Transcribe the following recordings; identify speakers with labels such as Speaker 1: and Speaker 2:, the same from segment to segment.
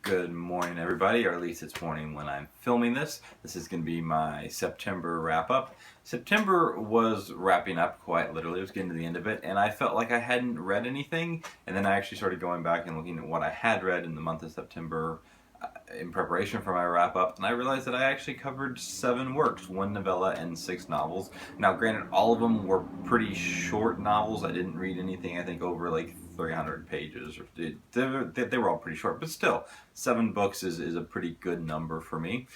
Speaker 1: Good morning, everybody, or at least it's morning when I'm filming this. This is going to be my September wrap-up. September was wrapping up quite literally. It was getting to the end of it, and I felt like I hadn't read anything, and then I actually started going back and looking at what I had read in the month of September in preparation for my wrap-up, and I realized that I actually covered 7 works, 1 novella and 6 novels. Now, granted, all of them were pretty short novels. I didn't read anything, I think, over like 300 pages. They were all pretty short, but still, 7 books is a pretty good number for me.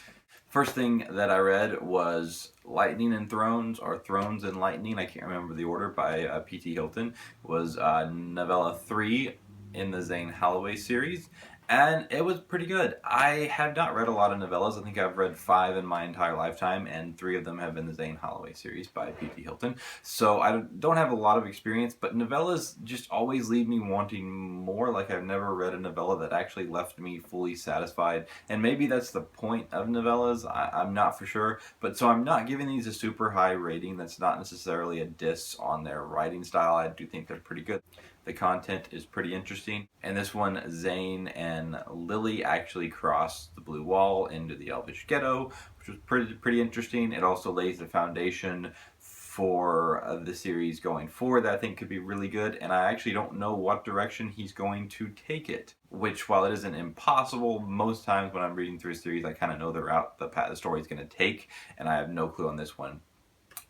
Speaker 1: First thing that I read was Lightning and Thrones, or Thrones and Lightning, I can't remember the order, by P.T. Hylton. It was novella 3 in the Zane Holloway series, and it was pretty good. I have not read a lot of novellas. I think I've read 5 in my entire lifetime, and 3 of them have been the Zane Holloway series by P.T. Hylton. So I don't have a lot of experience, but novellas just always leave me wanting more. Like, I've never read a novella that actually left me fully satisfied, and maybe that's the point of novellas. I'm not for sure, but so I'm not giving these a super high rating. That's not necessarily a diss on their writing style. I do think they're pretty good. The content is pretty interesting. And this one, Zane and Lily actually cross the blue wall into the Elvish ghetto, which was pretty interesting. It also lays the foundation for the series going forward that I think could be really good, and I actually don't know what direction he's going to take it. Which, while it isn't impossible, most times when I'm reading through a series, I kind of know the route the story's going to take, and I have no clue on this one.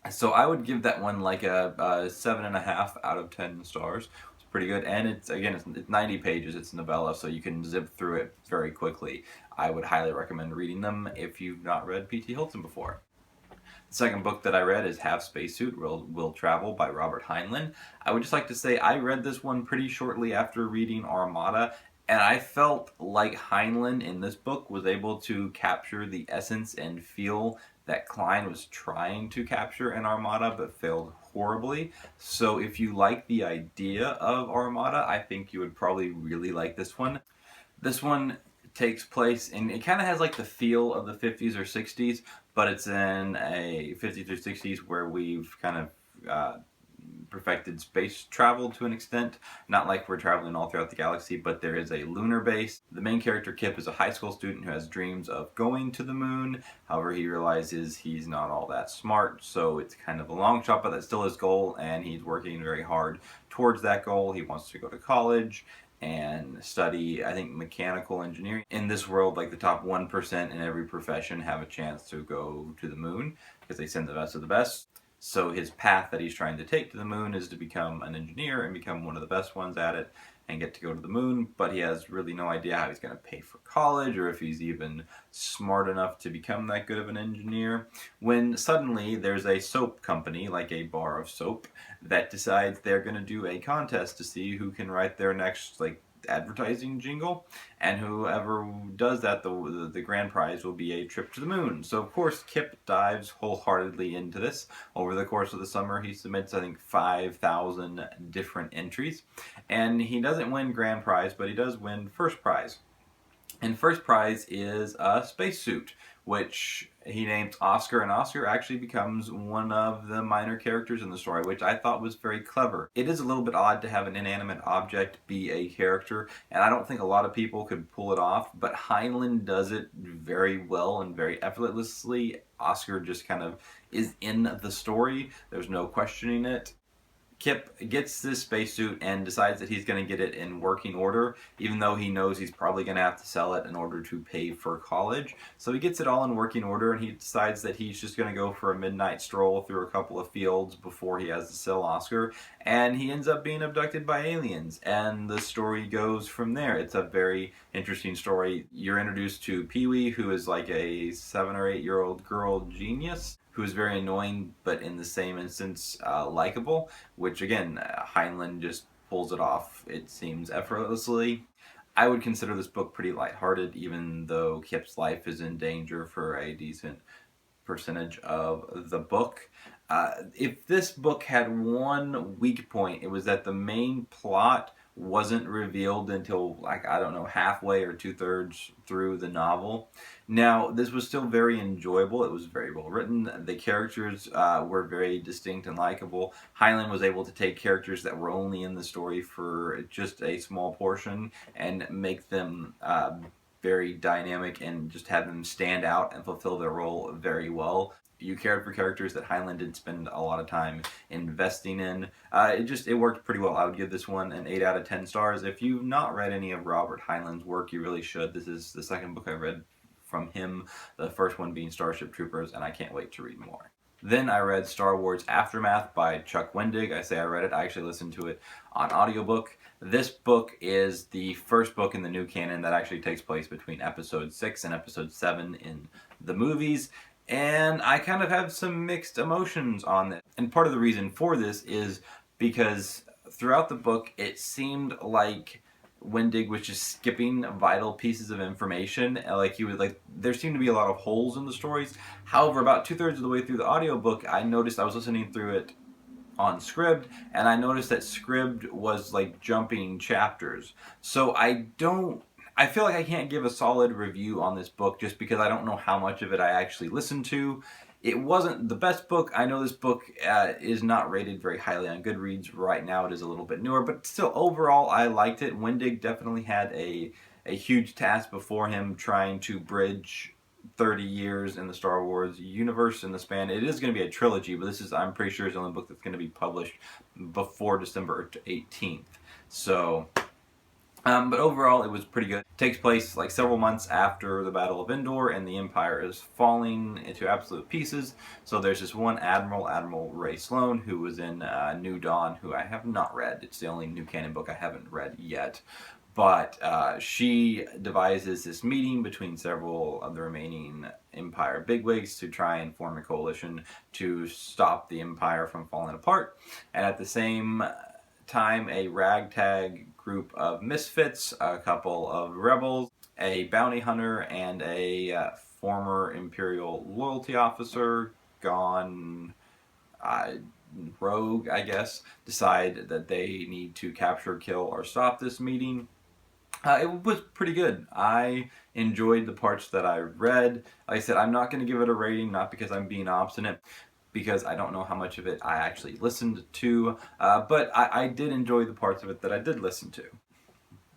Speaker 1: So I would give that one like a 7.5 out of 10 stars. Pretty good, and it's 90 pages. It's a novella, so you can zip through it very quickly. I would highly recommend reading them if you've not read P.T. Hylton before. The second book that I read is Have Spacesuit, Will Travel by Robert Heinlein. I would just like to say I read this one pretty shortly after reading Armada, and I felt like Heinlein in this book was able to capture the essence and feel that Klein was trying to capture in Armada but failed horribly. So if you like the idea of Armada, I think you would probably really like this one. This one takes place in, it kind of has like the feel of the 50s or 60s, but it's in a 50s or 60s where we've kind of perfected space travel to an extent. Not like we're traveling all throughout the galaxy, but there is a lunar base. The main character, Kip, is a high school student who has dreams of going to the moon. However, he realizes he's not all that smart, so it's kind of a long shot, but that's still his goal, and he's working very hard towards that goal. He wants to go to college and study, I think, mechanical engineering. In this world, like, the top 1% in every profession have a chance to go to the moon because they send the best of the best. So his path that he's trying to take to the moon is to become an engineer and become one of the best ones at it and get to go to the moon, but he has really no idea how he's going to pay for college or if he's even smart enough to become that good of an engineer, when suddenly there's a soap company, like a bar of soap, that decides they're going to do a contest to see who can write their next, like, advertising jingle, and whoever does that, the grand prize will be a trip to the moon. So of course Kip dives wholeheartedly into this. Over the course of the summer he submits, I think, 5,000 different entries, and he doesn't win grand prize, but he does win first prize. And first prize is a spacesuit, which he names Oscar, and Oscar actually becomes one of the minor characters in the story, which I thought was very clever. It is a little bit odd to have an inanimate object be a character, and I don't think a lot of people could pull it off, but Heinlein does it very well and very effortlessly. Oscar just kind of is in the story. There's no questioning it. Kip gets this spacesuit and decides that he's going to get it in working order, even though he knows he's probably going to have to sell it in order to pay for college. So he gets it all in working order, and he decides that he's just going to go for a midnight stroll through a couple of fields before he has to sell Oscar, and he ends up being abducted by aliens, and the story goes from there. It's a very interesting story. You're introduced to Pee-wee, who is like a 7 or 8-year-old girl genius, who is very annoying, but in the same instance, likable, which again, Heinlein just pulls it off, it seems, effortlessly. I would consider this book pretty lighthearted, even though Kip's life is in danger for a decent percentage of the book. If this book had one weak point, it was that the main plot wasn't revealed until, like, I don't know, halfway or 2/3 through the novel. Now, this was still very enjoyable. It was very well written. The characters were very distinct and likable. Heinlein was able to take characters that were only in the story for just a small portion and make them very dynamic and just had them stand out and fulfill their role very well. You cared for characters that Heinlein did spend a lot of time investing in. It worked pretty well. I would give this one an 8 out of 10 stars. If you've not read any of Robert Heinlein's work, you really should. This is the second book I read from him, the first one being Starship Troopers, and I can't wait to read more. Then I read Star Wars Aftermath by Chuck Wendig. I say I read it, I actually listened to it on audiobook. This book is the first book in the new canon that actually takes place between episode 6 and episode 7 in the movies. And I kind of have some mixed emotions on this. And part of the reason for this is because throughout the book, it seemed like Wendig was just skipping vital pieces of information. There seemed to be a lot of holes in the stories. However, about 2/3 of the way through the audiobook, I noticed I was listening through it on Scribd, and I noticed that Scribd was like jumping chapters. So I feel like I can't give a solid review on this book just because I don't know how much of it I actually listened to. It wasn't the best book. I know this book is not rated very highly on Goodreads right now. It is a little bit newer, but still, overall, I liked it. Wendig definitely had a huge task before him trying to bridge 30 years in the Star Wars universe in the span. It is going to be a trilogy, but this is, I'm pretty sure, is the only book that's going to be published before December 18th. So... but overall, it was pretty good. It takes place like several months after the Battle of Endor, and the Empire is falling into absolute pieces. So there's this one admiral, Admiral Ray Sloan, who was in New Dawn, who I have not read. It's the only new canon book I haven't read yet. But she devises this meeting between several of the remaining Empire bigwigs to try and form a coalition to stop the Empire from falling apart. And at the same time, a ragtag group of misfits, a couple of rebels, a bounty hunter, and a former Imperial loyalty officer gone rogue, I guess, decide that they need to capture, kill, or stop this meeting. It was pretty good. I enjoyed the parts that I read. Like I said, I'm not going to give it a rating, not because I'm being obstinate, because I don't know how much of it I actually listened to, but I did enjoy the parts of it that I did listen to.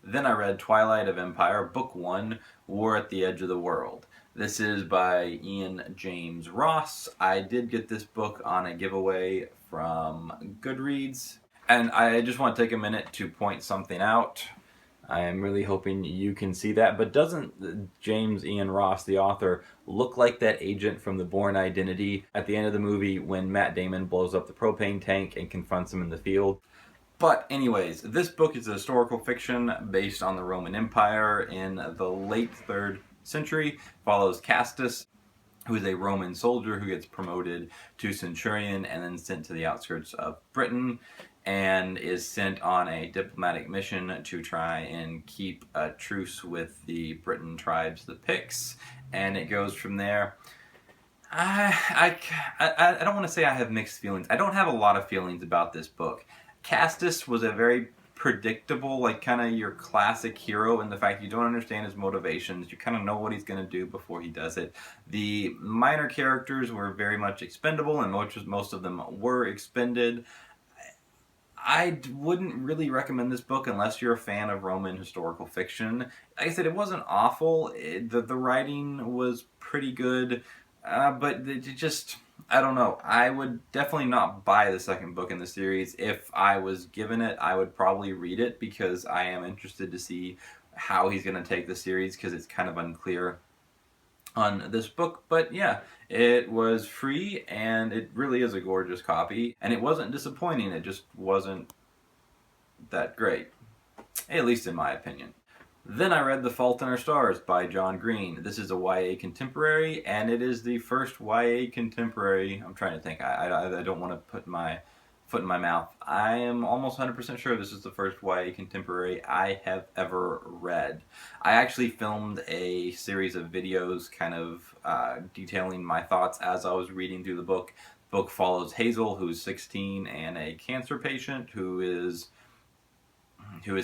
Speaker 1: Then I read Twilight of Empire, Book 1, War at the Edge of the World. This is by Ian James Ross. I did get this book on a giveaway from Goodreads, and I just want to take a minute to point something out. I am really hoping you can see that, but doesn't James Ian Ross, the author, look like that agent from The Bourne Identity at the end of the movie when Matt Damon blows up the propane tank and confronts him in the field? But anyways, this book is a historical fiction based on the Roman Empire in the late 3rd century. Follows Castus, who is a Roman soldier who gets promoted to centurion and then sent to the outskirts of Britain, and is sent on a diplomatic mission to try and keep a truce with the Briton tribes, the Picts, and it goes from there. I don't want to say I have mixed feelings. I don't have a lot of feelings about this book. Castus was a very predictable, like kind of your classic hero in the fact you don't understand his motivations. You kind of know what he's going to do before he does it. The minor characters were very much expendable, and most of them were expended. I wouldn't really recommend this book unless you're a fan of Roman historical fiction. Like I said, it wasn't awful. The writing was pretty good, but it just, I don't know. I would definitely not buy the second book in the series. If I was given it, I would probably read it because I am interested to see how he's going to take the series, because it's kind of unclear on this book. But yeah, it was free, and it really is a gorgeous copy, and it wasn't disappointing. It just wasn't that great, at least in my opinion. Then I read The Fault in Our Stars by John Green. This is a YA contemporary, and it is the first YA contemporary. I'm trying to think. I don't want to put my foot in my mouth. I am almost 100% sure this is the first YA contemporary I have ever read. I actually filmed a series of videos kind of detailing my thoughts as I was reading through the book. The book follows Hazel, who's 16 and a cancer patient who has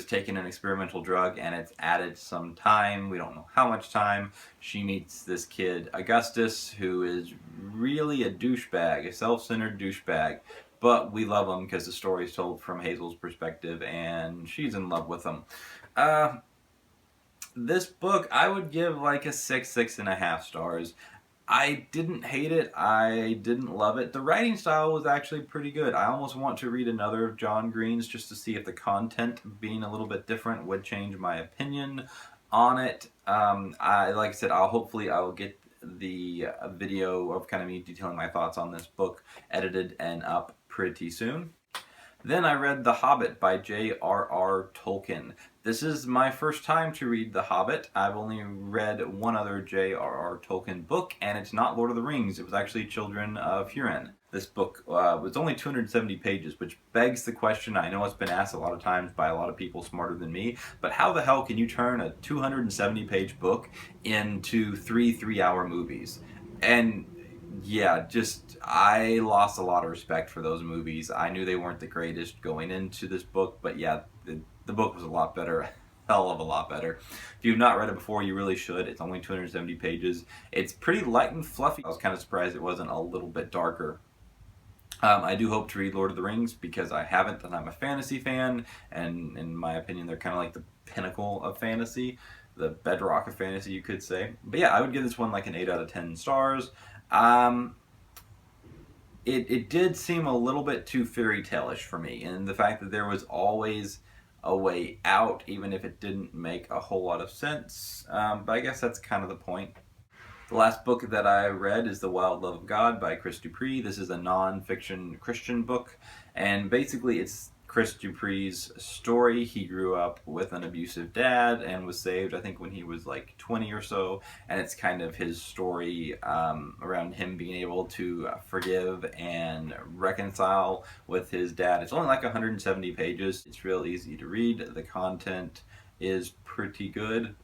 Speaker 1: taken an experimental drug, and it's added some time. We don't know how much time. She meets this kid, Augustus, who is really a douchebag, a self-centered douchebag. But we love him because the story is told from Hazel's perspective, and she's in love with him. This book, I would give like a 6.5 stars. I didn't hate it. I didn't love it. The writing style was actually pretty good. I almost want to read another of John Green's just to see if the content being a little bit different would change my opinion on it. Like I said, I will get the video of kind of me detailing my thoughts on this book edited and up pretty soon. Then I read The Hobbit by J.R.R. Tolkien. This is my first time to read The Hobbit. I've only read one other J.R.R. Tolkien book, and it's not Lord of the Rings. It was actually Children of Hurin. This book was only 270 pages, which begs the question, I know it's been asked a lot of times by a lot of people smarter than me, but how the hell can you turn a 270-page book into three-hour movies? And yeah, I lost a lot of respect for those movies. I knew they weren't the greatest going into this book, but yeah, the book was a lot better. Hell of a lot better. If you've not read it before, you really should. It's only 270 pages. It's pretty light and fluffy. I was kind of surprised it wasn't a little bit darker. I do hope to read Lord of the Rings because I haven't, and I'm a fantasy fan, and in my opinion, they're kind of like the pinnacle of fantasy, the bedrock of fantasy, you could say. But yeah, I would give this one like an 8 out of 10 stars. It did seem a little bit too fairy tale-ish for me, and the fact that there was always a way out, even if it didn't make a whole lot of sense. But I guess that's kind of the point. The last book that I read is The Wild Love of God by Chris Dupre. This is a non-fiction Christian book, and basically it's Chris Dupre's story. He grew up with an abusive dad and was saved, I think, when he was like 20 or so, and it's kind of his story around him being able to forgive and reconcile with his dad. It's only like 170 pages. It's real easy to read. The content is pretty good.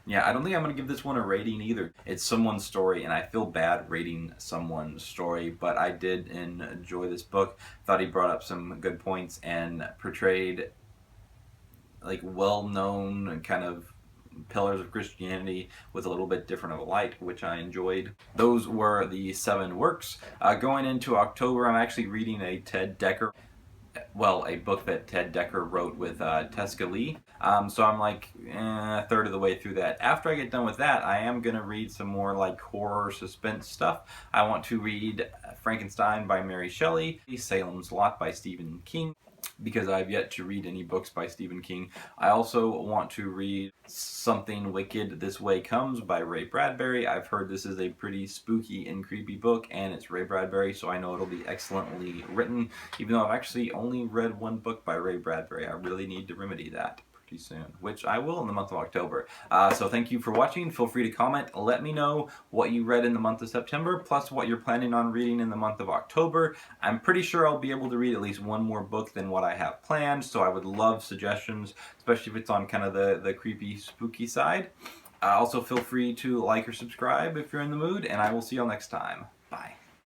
Speaker 1: Yeah, I don't think I'm going to give this one a rating either. It's someone's story, and I feel bad rating someone's story, but I did enjoy this book. Thought he brought up some good points and portrayed like well-known kind of pillars of Christianity with a little bit different of a light, which I enjoyed. Those were the 7 works. Going into October, I'm actually reading a book that Ted Dekker wrote with Tessa Lee. So I'm like a third of the way through that. After I get done with that, I am going to read some more like horror suspense stuff. I want to read Frankenstein by Mary Shelley, Salem's Lot by Stephen King, because I've yet to read any books by Stephen King. I also want to read Something Wicked This Way Comes by Ray Bradbury. I've heard this is a pretty spooky and creepy book, and it's Ray Bradbury, so I know it'll be excellently written. Even though I've actually only read one book by Ray Bradbury, I really need to remedy that pretty soon, which I will in the month of October. So thank you for watching. Feel free to comment. Let me know what you read in the month of September, plus what you're planning on reading in the month of October. I'm pretty sure I'll be able to read at least one more book than what I have planned, so I would love suggestions, especially if it's on kind of the creepy, spooky side. Also, feel free to like or subscribe if you're in the mood, and I will see y'all next time. Bye.